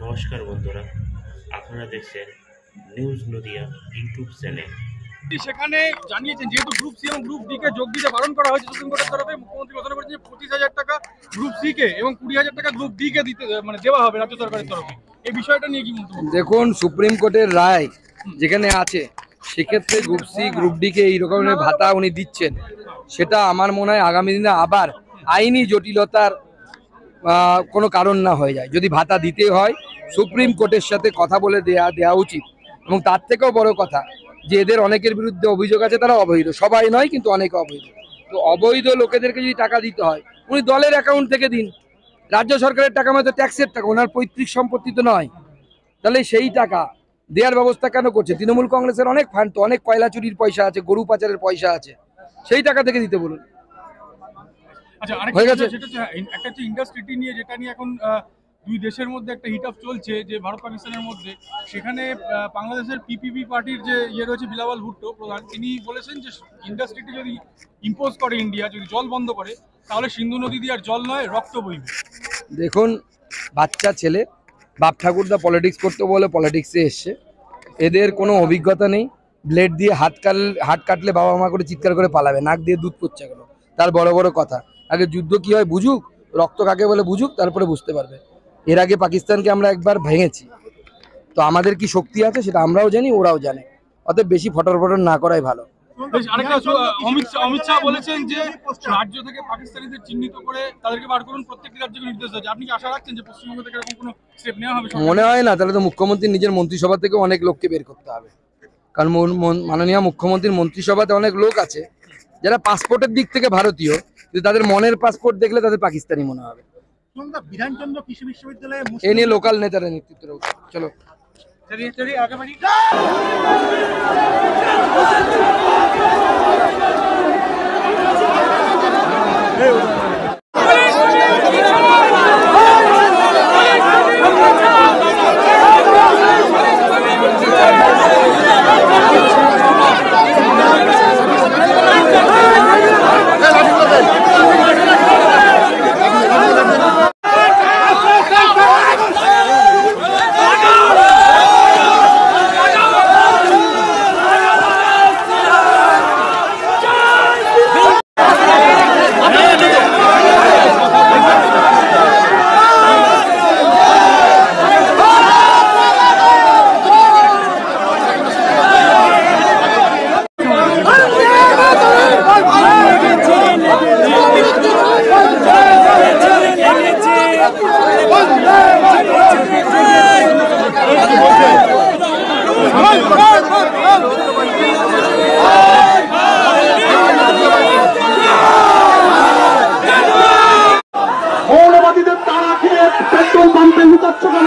নমস্কার বন্ধুরা, আপনারা দেখছেন নিউজ নদিয়া ইউটিউব চ্যানেল। সেখানে জানিয়েছেন যেহেতু গ্রুপ সি এবং গ্রুপ ডি কে যোগ দিতে বারণ করা হয়েছে সুপ্রিম কোর্টের তরফে, মুখ্যমন্ত্রী ঘোষণা করেছেন যে 25,000 টাকা গ্রুপ সি কে এবং 20,000 টাকা গ্রুপ ডি কে দিতে দেওয়া হবে রাজ্য সরকারের তরফে। এই বিষয়টা নিয়ে কি মন্তব্য? দেখুন, সুপ্রিম কোর্টের রায় যেখানে আছে সেক্ষেত্রে গ্রুপ সি গ্রুপ ডি কে এই রকমের ভাতা উনি দিচ্ছেন, সেটা আমার মনে হয় আগামী দিনে আবার আইনি জটিলতার কোনো কারণ না হয়ে যায়। যদি ভাতা দিতে হয় সুপ্রিম কোর্টের সাথে কথা বলে দেওয়া উচিত। এবং তার থেকেও বড় কথা যে এদের অনেকের বিরুদ্ধে অভিযোগ আছে, তারা অবৈধ, সবাই নয় কিন্তু অনেকে অবৈধ। তো অবৈধ লোকেদেরকে যদি টাকা দিতে হয় উনি দলের অ্যাকাউন্ট থেকে দিন। রাজ্য সরকারের টাকা মানে তো ট্যাক্সের টাকা, ওনার পৈতৃক সম্পত্তি তো নয়। তাহলে সেই টাকা দেওয়ার ব্যবস্থা কেন করছে? তৃণমূল কংগ্রেসের অনেক ফান্ড তো, অনেক কয়লা চুরির পয়সা আছে, গরু পাচারের পয়সা আছে, সেই টাকা থেকে দিতে বলুন। আচ্ছা, আরেকটা সেটা হচ্ছে একটা হচ্ছে ইন্ডাস্ট্রিটি নিয়ে, যেটা নিয়ে এখন দুই দেশের মধ্যে একটা হিট আপ চলছে যে ভারত পাকিস্তানের মধ্যে। সেখানে বাংলাদেশের পিপিপি পার্টির যে রয়েছে বিলাওয়াল ভুট্টো প্রধান, তিনি বলেছেন যে ইন্ডাস্ট্রিটি যদি ইম্পোজ করে ইন্ডিয়া, যদি জল বন্ধ করে, তাহলে সিন্ধু নদী দিয়ে আর জল নয় রক্ত বইবে। দেখুন, বাচ্চা ছেলে, বাপ ঠাকুরদা পলিটিক্স করতে বলে পলিটিক্সে এসছে, এদের কোনো অভিজ্ঞতা নেই। ব্লেড দিয়ে হাত কাটলে বাবা মা করে চিৎকার করে পালাবে, নাক দিয়ে দুধ পড়ছে কেন? তার বড় বড় কথা। আগে যুদ্ধ কি হয় বুঝুক, রক্ত কাকে বলে বুঝুক, তারপরে বুঝতে পারবে। এর আগে পাকিস্তানকে আমরা একবার ভেঙেছি, তো আমাদের কি শক্তি আছে সেটা আমরাও জানি, ওরাও জানে। অতএব বেশি ফটর না করাই ভালো। আরেকটা, অমিত শাহ বলেছেন যে রাজ্য থেকে পাকিস্তানিদের চিহ্নিত করে তাদেরকে বার করুন, প্রত্যেকটি রাজ্যকে নির্দেশ দিয়েছে। আপনি কি আশা রাখছেন যে পশ্চিমবঙ্গ থেকে এরকম কোনো স্টেপ নেওয়া হবে? মনে হয় না। তাহলে তো মুখ্যমন্ত্রী নিজের মন্ত্রিসভা থেকে অনেক লোককে বের করতে হবে, কারণ মাননীয় মুখ্যমন্ত্রীর মন্ত্রিসভাতে অনেক লোক আছে যারা পাসপোর্টের দিক থেকে ভারতীয়, কিন্তু তাদের মনের পাসপোর্ট দেখলে তাদের পাকিস্তানি মনে হবে। বিধানচন্দ্র কৃষি বিশ্ববিদ্যালয়ে এ নিয়ে লোকাল নেতারা নেতৃত্ব রয়েছে। চলো আগে বাড়ি। মৌলবাদীদের তারা খেয়ে পেট্রোল পাম্পে লুকাচ্ছ কেন?